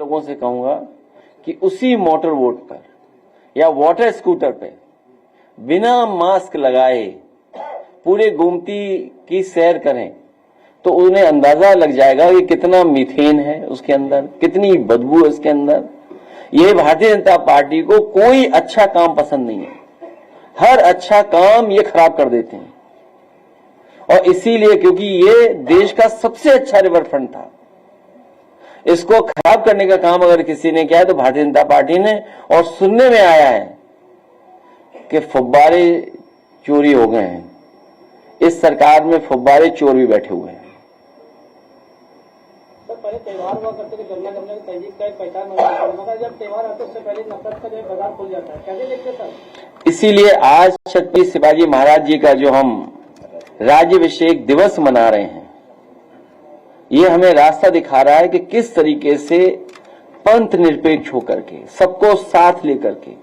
लोगों से कहूंगा कि उसी मोटर बोट पर या वाटर स्कूटर पे बिना मास्क लगाए पूरे गोमती की सैर करें तो उन्हें अंदाजा लग जाएगा कि कितना मीथेन है उसके अंदर, कितनी बदबू है उसके अंदर। ये भारतीय जनता पार्टी को कोई अच्छा काम पसंद नहीं है, हर अच्छा काम ये खराब कर देते हैं। और इसीलिए क्योंकि ये देश का सबसे अच्छा रिवर फ्रंट था, इसको खराब करने का काम अगर किसी ने किया है तो भारतीय जनता पार्टी ने। और सुनने में आया है कि फुब्बारे चोरी हो गए हैं, इस सरकार में फुब्बारे चोर भी बैठे हुए हैं। पहले त्योहार हुआ करते थे, गन्ना जमने की तहजीब का एक पहचान होता, जब त्योहार आते उससे पहले नफरत का जो बाजार खुल जाता है, कैसे देखते सर? इसीलिए आज छत्रपति शिवाजी महाराज जी का जो हम राज्याभिषेक दिवस मना रहे हैं, ये हमें रास्ता दिखा रहा है कि किस तरीके से पंथ निरपेक्ष होकर के, सबको साथ लेकर के,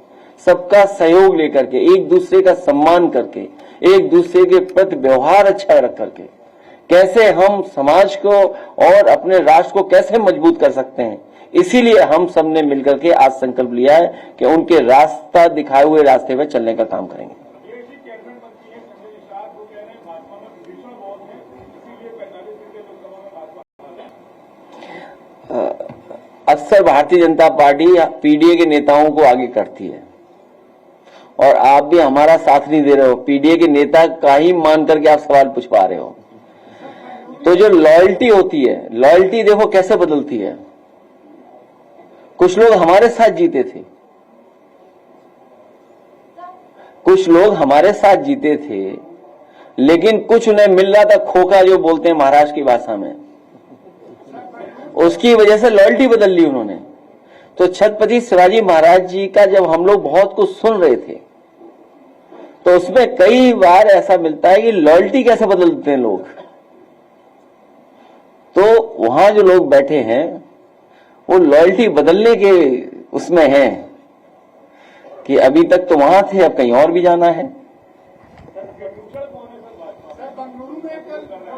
सबका सहयोग लेकर के, एक दूसरे का सम्मान करके, एक दूसरे के प्रति व्यवहार अच्छा रख करके कैसे हम समाज को और अपने राष्ट्र को कैसे मजबूत कर सकते हैं। इसीलिए हम सब ने मिलकर के आज संकल्प लिया है कि उनके रास्ता दिखाए हुए रास्ते पर चलने का काम करेंगे। अक्सर भारतीय जनता पार्टी पीडीए के नेताओं को आगे करती है और आप भी हमारा साथ नहीं दे रहे हो, पीडीए के नेता का ही मान करके आप सवाल पूछ पा रहे हो। तो जो लॉयल्टी होती है, लॉयल्टी देखो कैसे बदलती है। कुछ लोग हमारे साथ जीते थे, कुछ लोग हमारे साथ जीते थे, लेकिन कुछ उन्हें मिल रहा था खोखा, जो बोलते हैं महाराष्ट्र की भाषा में, उसकी वजह से लॉयल्टी बदल ली उन्होंने। तो छत्रपति शिवाजी महाराज जी का जब हम लोग बहुत कुछ सुन रहे थे तो उसमें कई बार ऐसा मिलता है कि लॉयल्टी कैसे बदलते हैं लोग। तो वहां जो लोग बैठे हैं वो लॉयल्टी बदलने के उसमें हैं कि अभी तक तो वहां थे, अब कहीं और भी जाना है। बंगलुरु में एक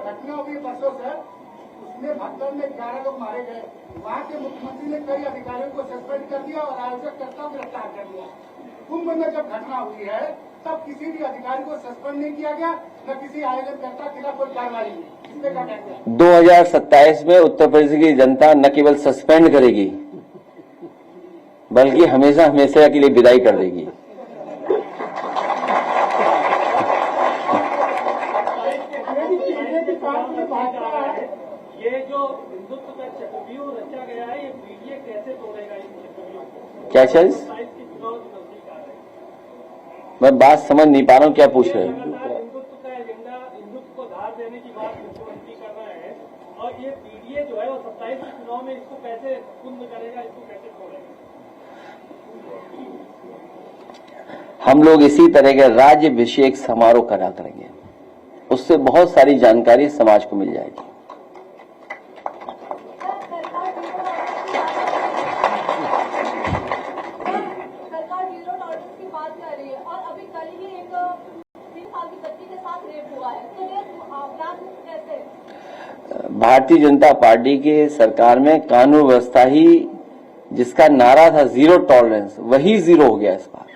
घटना हुई परसों से, उसमें भगदड़ में 11 लोग मारे गए। वहां के मुख्यमंत्री ने कई अधिकारियों को सस्पेंड कर दिया और आयोजककर्ता को गिरफ्तार कर दिया। कुंभ में जब घटना हुई है तब किसी भी अधिकारी को सस्पेंड नहीं किया गया, न किसी आयोजककर्ता के खिलाफ कोई कार्रवाई नहीं। इसमें क्या कहते हैं? 2027 में उत्तर प्रदेश की जनता न केवल सस्पेंड करेगी बल्कि हमेशा हमेशा के लिए विदाई कर देगी। ये जो हिंदुत्व का चक्रव्यूह रचा गया है, ये पीडीए कैसे तोड़ेगा इस चक्रव्यूह को? क्या चीज? मैं बात समझ नहीं पा रहा हूँ, क्या पूछ रहे हैं? हिंदुत्व का एजेंडा, हिंदुत्व को धार देने की बात मुख्यमंत्री कर रहा है और ये पीडीए जो है वो 27 के चुनाव में इसको कैसे कुंभ करेगा, इसको कैसे तोड़ेगा? हम लोग इसी तरह के राज्याभिषेक समारोह करा करेंगे, उससे बहुत सारी जानकारी समाज को मिल जाएगी। भारतीय जनता पार्टी के सरकार में कानून व्यवस्था ही, जिसका नारा था जीरो टॉलरेंस, वही जीरो हो गया इस बार।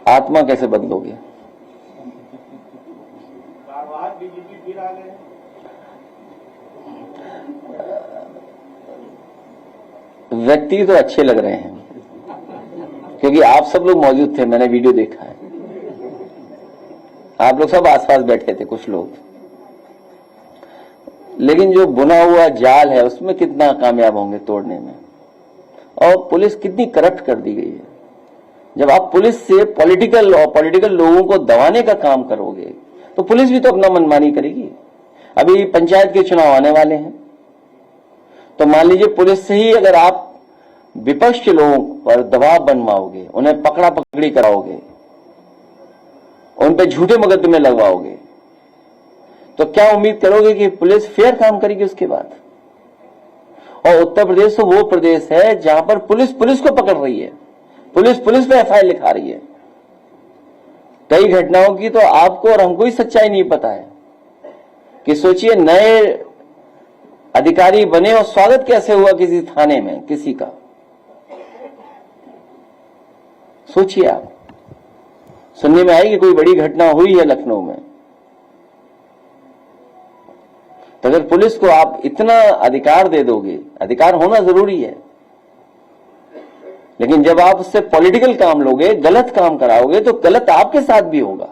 आत्मा कैसे बदलोगे? व्यक्ति तो अच्छे लग रहे हैं क्योंकि आप सब लोग मौजूद थे, मैंने वीडियो देखा है। आप लोग सब आसपास बैठे थे कुछ लोग, लेकिन जो बुना हुआ जाल है उसमें कितना कामयाब होंगे तोड़ने में। और पुलिस कितनी करप्ट कर दी गई है। जब आप पुलिस से पॉलिटिकल लोगों को दबाने का काम करोगे तो पुलिस भी तो अपना मनमानी करेगी। अभी पंचायत के चुनाव आने वाले हैं, तो मान लीजिए पुलिस से ही अगर आप विपक्ष के लोगों पर दबाव बनवाओगे, उन्हें पकड़ा पकड़ी कराओगे, उन पर झूठे मुकदमे लगवाओगे, तो क्या उम्मीद करोगे कि पुलिस फेयर काम करेगी उसके बाद? और उत्तर प्रदेश तो वो प्रदेश है जहां पर पुलिस को पकड़ रही है, पुलिस पे एफआईआर लिखा रही है। कई घटनाओं की तो आपको और हमको ही सच्चाई नहीं पता है कि सोचिए नए अधिकारी बने और स्वागत कैसे हुआ किसी थाने में किसी का। सोचिए आप, सुनने में आई कि कोई बड़ी घटना हुई है लखनऊ में, तो अगर पुलिस को आप इतना अधिकार दे दोगे, अधिकार होना जरूरी है, लेकिन जब आप उससे पॉलिटिकल काम लोगे, गलत काम कराओगे, तो गलत आपके साथ भी होगा।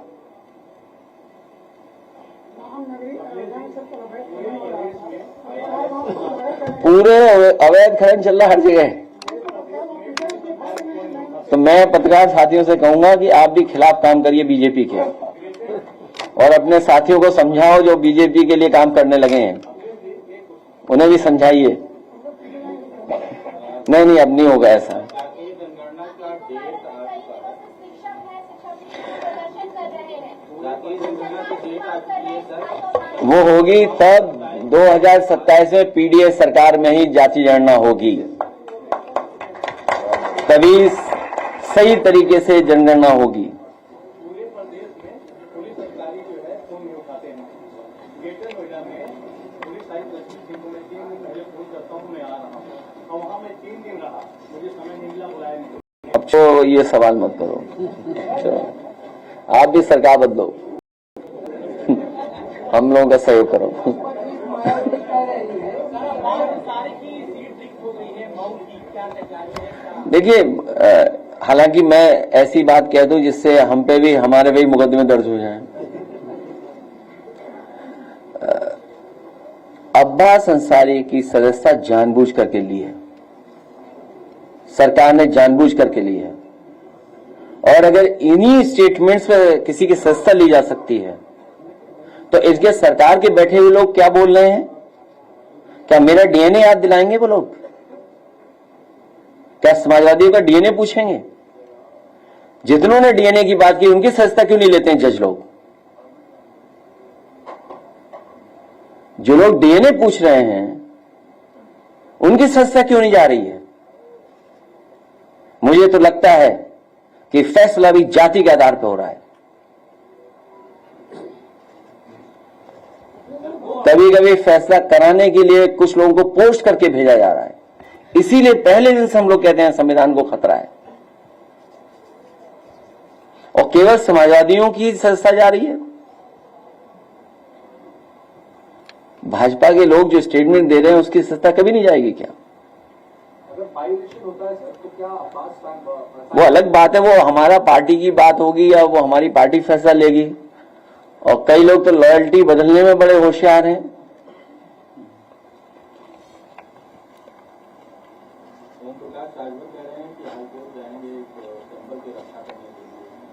पूरे अवैध खनन चल रहा हर जगह। तो मैं पत्रकार साथियों से कहूंगा कि आप भी खिलाफ काम करिए बीजेपी के, और अपने साथियों को समझाओ जो बीजेपी के लिए काम करने लगे हैं, उन्हें भी समझाइए। नहीं, अब नहीं होगा ऐसा। वो होगी तब 2027 में पीडीएस सरकार में ही जाति जनगणना होगी, तभी सही तरीके से जनगणना होगी। पूरे प्रदेश में पुलिस अधिकारी जो है फोन नहीं उठाते हैं। ग्रेटर नोएडा में पुलिस आयुक्त लक्ष्मी सिंह को मैं 3 दिन पहले फोन करता हूँ, मैं आ रहा हूँ, और वहां मैं 3 दिन रहा, मुझे समय नहीं मिला, बुलाया नहीं। अब तो ये सवाल मत करो, आप भी सरकार बदलो, हम लोगों का सहयोग करो। देखिए, हालांकि मैं ऐसी बात कह दूं जिससे हम पे भी, हमारे भी मुकदमे दर्ज हो जाएं। अब्बास अंसारी की सदस्यता जानबूझ करके ली है, सरकार ने जानबूझ करके ली है, और अगर इन्हीं स्टेटमेंट्स पे किसी की सदस्यता ली जा सकती है, तो इसके सरकार के बैठे हुए लोग क्या बोल रहे हैं? क्या मेरा डीएनए याद दिलाएंगे वो लोग? क्या समाजवादियों का डीएनए पूछेंगे? जितनों ने डीएनए की बात की, उनकी सदस्यता क्यों नहीं लेते हैं जज लोग? जो लोग डीएनए पूछ रहे हैं, उनकी सदस्यता क्यों नहीं जा रही है? मुझे तो लगता है कि फैसला भी जाति के आधार पर हो रहा है। कभी कभी फैसला कराने के लिए कुछ लोगों को पोस्ट करके भेजा जा रहा है, इसीलिए पहले दिन से हम लोग कहते हैं संविधान को खतरा है, और केवल समाजवादियों की सदस्यता जा रही है। भाजपा के लोग जो स्टेटमेंट दे रहे हैं उसकी सदस्यता कभी नहीं जाएगी क्या? अगर बाइलेक्शन होता है सर, तो क्या वो अलग बात है, वो हमारा पार्टी की बात होगी या वो हमारी पार्टी फैसला लेगी, और कई लोग तो लॉयल्टी बदलने में बड़े होशियार हैं।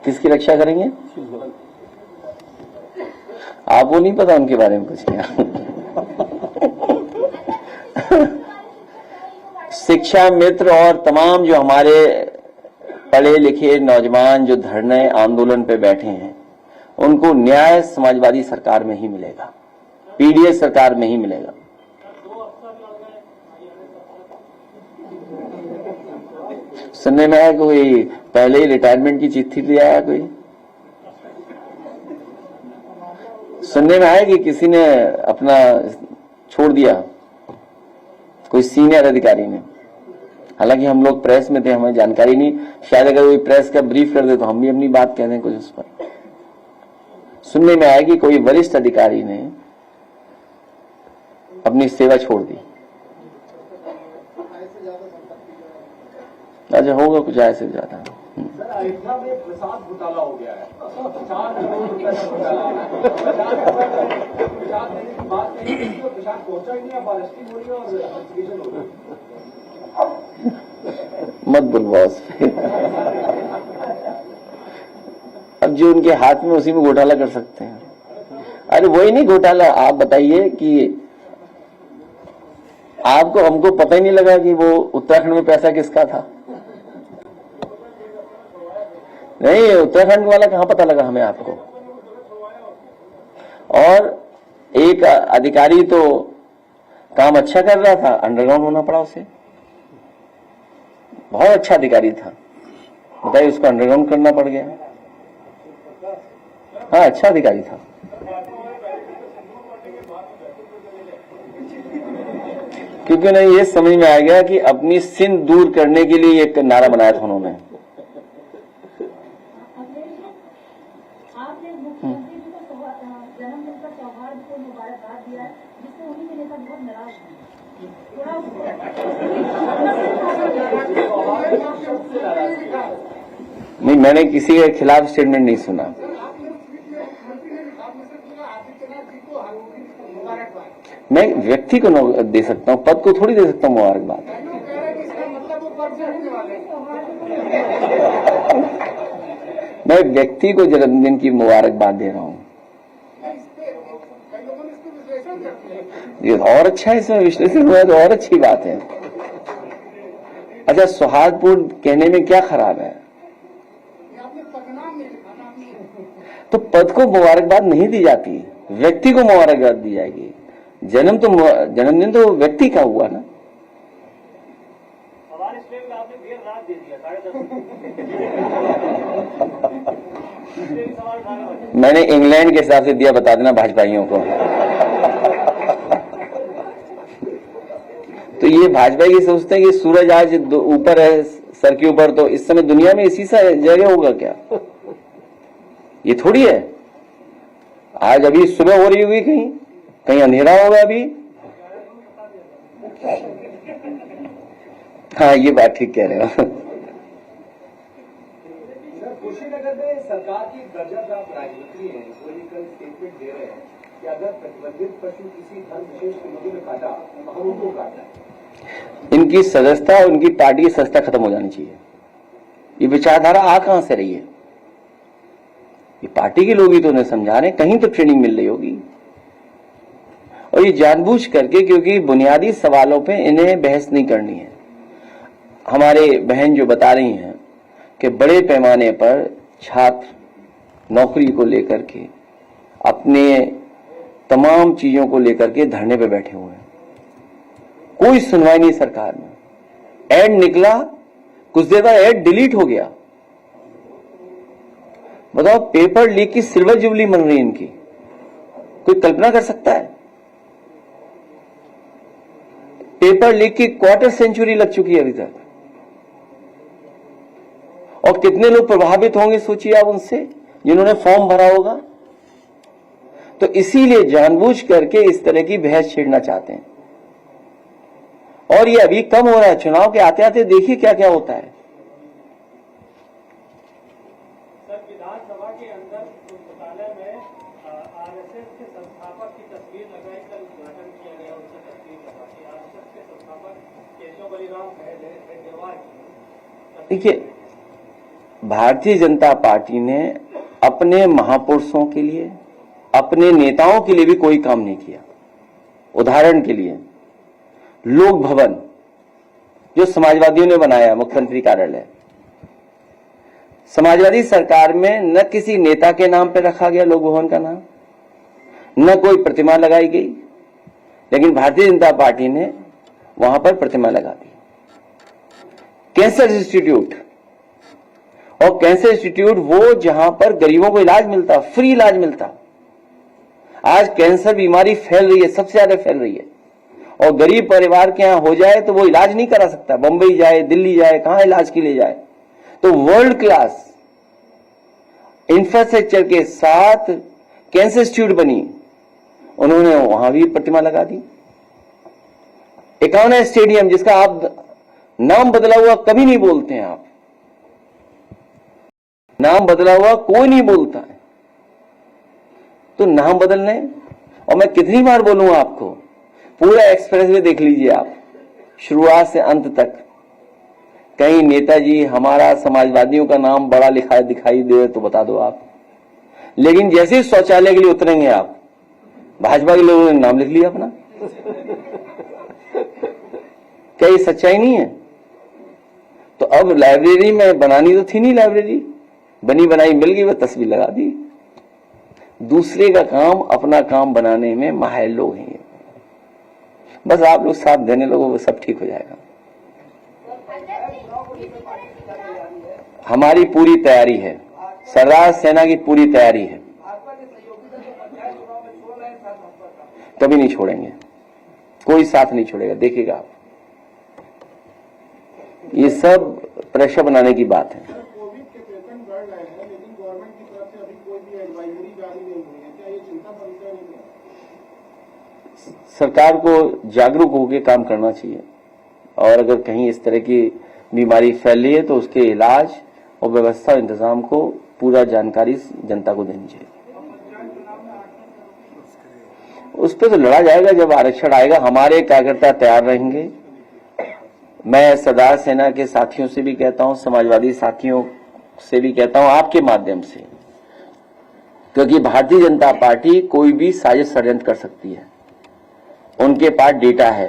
किसकी रक्षा करेंगे? आपको नहीं पता उनके बारे में कुछ क्या? शिक्षा मित्र और तमाम जो हमारे पढ़े लिखे नौजवान जो धरने आंदोलन पे बैठे हैं, उनको न्याय समाजवादी सरकार में ही मिलेगा, पीडीएस सरकार में ही मिलेगा। सुनने में आया कोई पहले ही रिटायरमेंट की चिट्ठी ले आया, कोई सुनने में आया कि किसी ने अपना छोड़ दिया, कोई सीनियर अधिकारी ने। हालांकि हम लोग प्रेस में थे, हमें जानकारी नहीं, शायद अगर कोई प्रेस का ब्रीफ कर दे तो हम भी अपनी बात कह दें कुछ उस पर। सुनने में आया कि कोई वरिष्ठ अधिकारी ने अपनी सेवा छोड़ दी। अच्छा, होगा कुछ ऐसे ज्यादा। सर, अयोध्या में प्रसाद घोटाला हो गया है, 4 करोड़ रुपए का घोटाला है। प्रसाद देने की बात नहीं की, प्रसाद पहुंचा ही नहीं, अब अरेस्टिंग हो रही है और इन्वेस्टिगेशन हो रही है। मत बोल बॉस। अब जो उनके हाथ में, उसी में घोटाला कर सकते हैं। अरे वही नहीं घोटाला, आप बताइए कि आपको, हमको पता ही नहीं लगा कि वो उत्तराखंड में पैसा किसका था। नहीं, उत्तराखंड वाला कहां पता लगा हमें, आपको? और एक अधिकारी तो काम अच्छा कर रहा था, अंडरग्राउंड होना पड़ा उसे। बहुत अच्छा अधिकारी था, बताइए, उसको अंडरग्राउंड करना पड़ गया। हाँ, अच्छा अधिकारी था। क्योंकि उन्हें ये समझ में आ गया कि अपनी सिंध दूर करने के लिए एक नारा बनाया था उन्होंने। आपने मुख्यमंत्री जी को जन्मदिन पर सौहार्द को मुबारकबाद दिया है, जिससे उन्हीं के नेता बहुत नाराज हैं। नहीं, मैंने किसी के खिलाफ स्टेटमेंट नहीं सुना। मैं व्यक्ति को दे सकता हूँ, पद को थोड़ी दे सकता हूँ मुबारकबाद। मैं व्यक्ति को जन्मदिन की मुबारकबाद दे रहा हूँ। ये और अच्छा है, इसमें विश्लेषण हुआ तो और अच्छी बात है। अच्छा, सौहार्दपूर्ण कहने में क्या खराब है? तो पद को मुबारकबाद नहीं दी जाती, व्यक्ति को मुबारकबाद दी जाएगी। जन्मदिन तो व्यक्ति का हुआ ना। हमारे स्टेट में आपने देर रात दे दिया 10:30। मैंने इंग्लैंड के हिसाब से दिया, बता देना भाजपाइयों को। तो ये भाजपाई ये सोचते हैं कि सूरज आज ऊपर है सर के ऊपर, तो इस समय दुनिया में इसी सा जगह होगा क्या? ये थोड़ी है। आज अभी सुबह हो रही होगी, कहीं कहीं अंधेरा होगा अभी। हाँ, ये बात ठीक कह रहे हो। कुशीनगर में सरकार की दर्जादार राजनीति है, इसको लेकर स्टेटमेंट दे रहे हैं कि अगर प्रतिबंधित पशु किसी धर्म विशेष के लोगों ने काटा तो हम उनको काटना है। इनकी सदस्यता और उनकी पार्टी की सदस्यता खत्म हो जानी चाहिए। ये विचारधारा आ कहां से रही है? ये पार्टी के लोग ही तो उन्हें समझा रहे हैं, कहीं तो ट्रेनिंग मिल रही होगी। और ये जानबूझ करके, क्योंकि बुनियादी सवालों पे इन्हें बहस नहीं करनी है। हमारे बहन जो बता रही हैं कि बड़े पैमाने पर छात्र नौकरी को लेकर के, अपने तमाम चीजों को लेकर के धरने पे बैठे हुए हैं, कोई सुनवाई नहीं सरकार में। ऐड निकला, कुछ देर बाद ऐड डिलीट हो गया। बताओ, पेपर लीक की सिल्वर जुबली मन रही इनकी, कोई कल्पना कर सकता है? पेपर लीक की क्वार्टर सेंचुरी लग चुकी है अभी तक। और कितने लोग प्रभावित होंगे सोचिए आप उनसे, जिन्होंने फॉर्म भरा होगा। तो इसीलिए जानबूझ करके इस तरह की बहस छेड़ना चाहते हैं। और ये अभी कम हो रहा है, चुनाव के आते आते देखिए क्या क्या होता है। सर, विधानसभा के अंदर पुस्तकालय में आरएसएस के संस्थापक की तस्वीर लगाई, कल उद्घाटन किया गया, उनकी तस्वीर लगा के आरएसएस के संस्थापक केशव बलिराम हेडगेवार की। देखिए, भारतीय जनता पार्टी ने अपने महापुरुषों के लिए, अपने नेताओं के लिए भी कोई काम नहीं किया। उदाहरण के लिए लोक भवन जो समाजवादियों ने बनाया, मुख्यमंत्री कार्यालय, समाजवादी सरकार में न किसी नेता के नाम पर रखा गया लोक भवन का नाम, न कोई प्रतिमा लगाई गई, लेकिन भारतीय जनता पार्टी ने वहां पर प्रतिमा लगा दी। कैंसर इंस्टीट्यूट, और कैंसर इंस्टीट्यूट वो जहां पर गरीबों को इलाज मिलता, फ्री इलाज मिलता। आज कैंसर बीमारी फैल रही है, सबसे ज्यादा फैल रही है, और गरीब परिवार के यहां हो जाए तो वो इलाज नहीं करा सकता, बंबई जाए, दिल्ली जाए, कहां इलाज के लिए जाए। तो वर्ल्ड क्लास इंफ्रास्ट्रक्चर के साथ कैंसर इंस्टीट्यूट बनी, उन्होंने वहां भी प्रतिमा लगा दी। एकाना स्टेडियम, जिसका आप नाम बदला हुआ कभी नहीं बोलते हैं, आप नाम बदला हुआ कोई नहीं बोलता है, तो नाम बदलने, और मैं कितनी बार बोलूंगा आपको, पूरा एक्सप्रेस वे देख लीजिए आप, शुरुआत से अंत तक। कहीं नेताजी हमारा समाजवादियों का नाम बड़ा लिखा दिखाई दे तो बता दो आप, लेकिन जैसे ही शौचालय के लिए उतरेंगे आप, भाजपा के लोगों ने नाम लिख लिया अपना। क्या ये सच्चाई नहीं है? तो अब लाइब्रेरी में बनानी तो थी नहीं, लाइब्रेरी बनी बनाई मिल गई, वह तस्वीर लगा दी। दूसरे का काम अपना काम बनाने में माहिर लोग हैं। बस आप लोग साथ देने लोगों को सब ठीक हो जाएगा। हमारी पूरी तैयारी है, सरदार सेना की पूरी तैयारी है। कभी नहीं छोड़ेंगे, कोई साथ नहीं छोड़ेगा, देखिएगा आप। ये सब प्रेशर बनाने की बात है। कोविड के पेशेंट बढ़ रहे हैं, लेकिन गवर्नमेंट की तरफ से अभी कोई भी एडवाइजरी जारी नहीं हुई है, क्या ये चिंता का विषय नहीं है? सरकार को जागरूक होकर काम करना चाहिए, और अगर कहीं इस तरह की बीमारी फैल रही है तो उसके इलाज और व्यवस्था इंतजाम को पूरा जानकारी जनता को देनी चाहिए। उस पर तो लड़ा जाएगा जब आरक्षण आएगा। हमारे कार्यकर्ता तैयार रहेंगे। मैं सरदार सेना के साथियों से भी कहता हूं, समाजवादी साथियों से भी कहता हूं, आपके माध्यम से, क्योंकि भारतीय जनता पार्टी कोई भी साजिश षड्यंत्र कर सकती है। उनके पास डेटा है,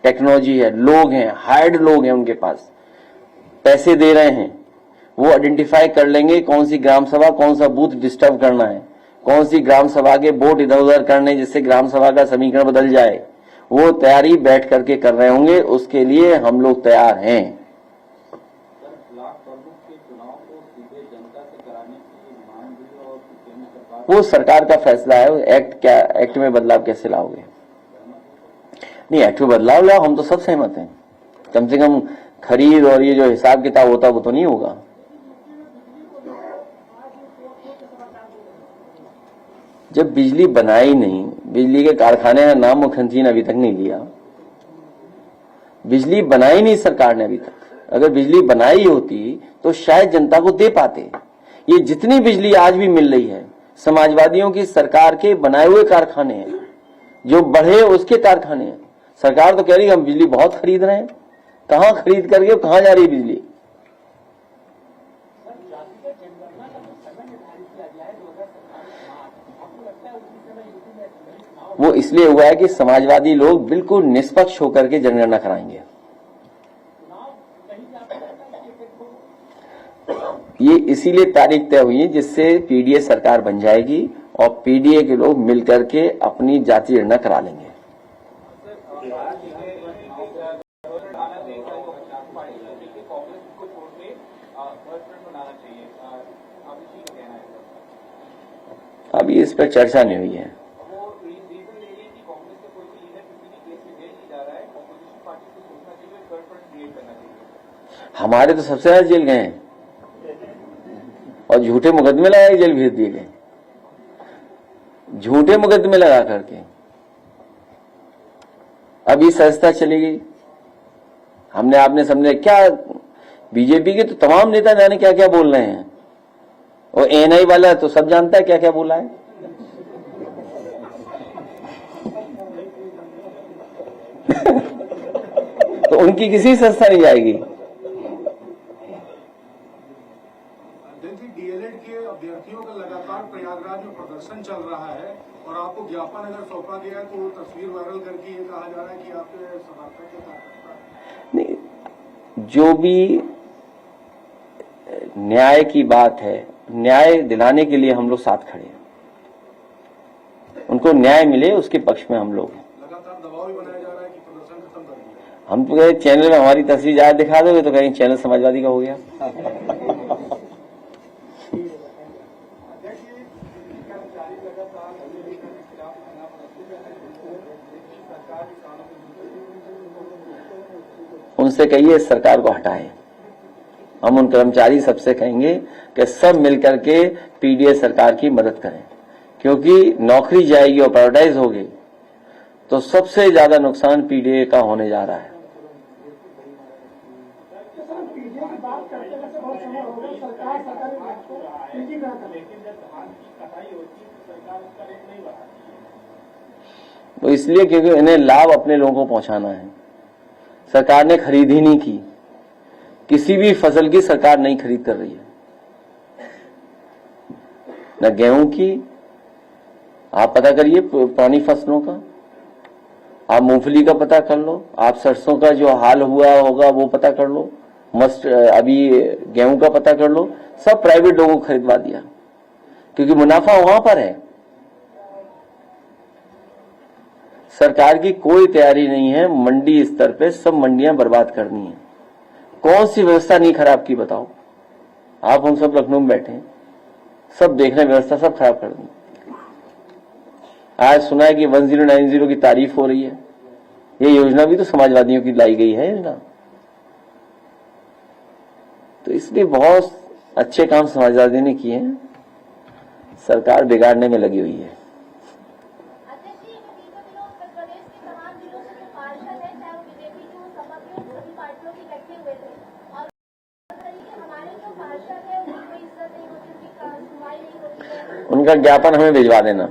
टेक्नोलॉजी है, लोग हैं, हायर्ड लोग हैं उनके पास, पैसे दे रहे हैं। वो आइडेंटिफाई कर लेंगे कौन सी ग्राम सभा, कौन सा बूथ डिस्टर्ब करना है, कौन सी ग्राम सभा के वोट इधर उधर करने जिससे ग्राम सभा का समीकरण बदल जाए। वो तैयारी बैठ करके कर रहे होंगे, उसके लिए हम लोग तैयार हैं। वो सरकार का फैसला है। एक्ट में बदलाव कैसे लाओगे? नहीं, एक्ट में बदलाव लाओ, हम तो सब सहमत हैं। कम से कम खरीद और ये जो हिसाब किताब होता है वो तो नहीं होगा। जब बिजली बनाई नहीं, बिजली के कारखाने का नाम मुख्यमंत्री ने अभी तक नहीं लिया। बिजली बनाई नहीं सरकार ने अभी तक। अगर बिजली बनाई होती तो शायद जनता को दे पाते। ये जितनी बिजली आज भी मिल रही है समाजवादियों की सरकार के बनाए हुए कारखाने हैं, जो बढ़े उसके कारखाने हैं। सरकार तो कह रही है हम बिजली बहुत खरीद रहे हैं। कहां खरीद करके कहां जा रही है बिजली? वो इसलिए हुआ है कि समाजवादी लोग बिल्कुल निष्पक्ष होकर के जनगणना कराएंगे। ये इसीलिए तारीख तय हुई है जिससे पीडीए सरकार बन जाएगी और पीडीए के लोग मिलकर के अपनी जातीय जनगणना करा लेंगे। अभी इस पर चर्चा नहीं हुई है। हमारे तो सबसे ज्यादा जेल गए हैं और झूठे मुकदमे लगा के जेल भेज दिए गए, झूठे मुकदमे लगा करके। अभी सस्ता चली गई। हमने आपने समझे क्या? बीजेपी के तो तमाम नेता जाने क्या क्या बोल रहे हैं, और एएनआई वाला तो सब जानता है क्या क्या बोला है। तो उनकी किसी संस्था नहीं जाएगी। डीएलएड के अभ्यर्थियों का लगातार प्रयागराज में प्रदर्शन चल रहा है और आपको ज्ञापन अगर सौंपा गया तो वो तस्वीर वायरल करके ये कहा जा रहा है कि आपके समर्थक के साथ नहीं। जो भी न्याय की बात है, न्याय दिलाने के लिए हम लोग साथ खड़े हैं। उनको न्याय मिले उसके पक्ष में हम लोग हैं। लगातार दबाव भी बनाया जा रहा है कि प्रदर्शन खत्म कर दिया। हम तो कहे चैनल में हमारी तस्वीर ज्यादा दिखा दोगे तो कहीं चैनल समाजवादी का हो गया। उनसे कहिए सरकार को हटाए। हम उन कर्मचारी सबसे कहेंगे कि सब मिलकर के पीडीए सरकार की मदद करें, क्योंकि नौकरी जाएगी और प्राइवेटाइज होगी तो सबसे ज्यादा नुकसान पीडीए का होने जा रहा है। वो इसलिए क्योंकि इन्हें लाभ अपने लोगों को पहुंचाना है। सरकार ने खरीद ही नहीं की, किसी भी फसल की सरकार नहीं खरीद कर रही है, न गेहूं की। आप पता करिए पुरानी फसलों का, आप मूंगफली का पता कर लो, आप सरसों का जो हाल हुआ होगा वो पता कर लो, अभी गेहूं का पता कर लो। सब प्राइवेट लोगों को खरीदवा दिया क्योंकि मुनाफा वहां पर है। सरकार की कोई तैयारी नहीं है मंडी स्तर पे सब मंडियां बर्बाद करनी है। कौन सी व्यवस्था नहीं खराब की बताओ? आप हम सब लखनऊ में बैठे हैं, सब देख रहे हैं, व्यवस्था सब खराब कर दी। आज सुना है कि 1090 की तारीफ हो रही है। ये योजना भी तो समाजवादियों की लाई गई है योजना। तो इसलिए बहुत अच्छे काम समाजवादियों ने किए हैं, सरकार बिगाड़ने में लगी हुई है। अध्यक्ष जी, बीते दिनों उत्तर प्रदेश के तमाम जिलों से जो पार्षद हैं, चाहे वो बीजेपी के हो, सपा के हो, सभी पार्टियों के इकट्ठे हुए थे और कि हमारे जो पार्षद है उनकी कोई इज्जत नहीं होती, उनकी सुनवाई नहीं होती है। उनका ज्ञापन हमें भिजवा देना,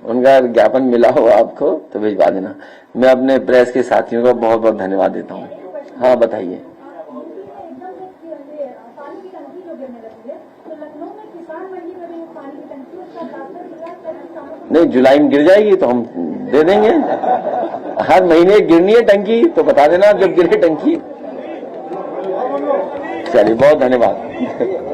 उनका ज्ञापन मिला हो आपको तो भिजवा देना। मैं अपने प्रेस के साथियों का बहुत बहुत धन्यवाद देता हूँ। हाँ बताइए। पानी की टंकी जो गिरने लगी है, तो लखनऊ में किसान मंडी में भी पानी की टंकी उसका ट्रांसफर किया, किसानों को नहीं, जुलाई में गिर जाएगी तो हम दे देंगे। हर महीने गिरनी है टंकी तो बता देना जब गिरे टंकी। चलिए बहुत धन्यवाद।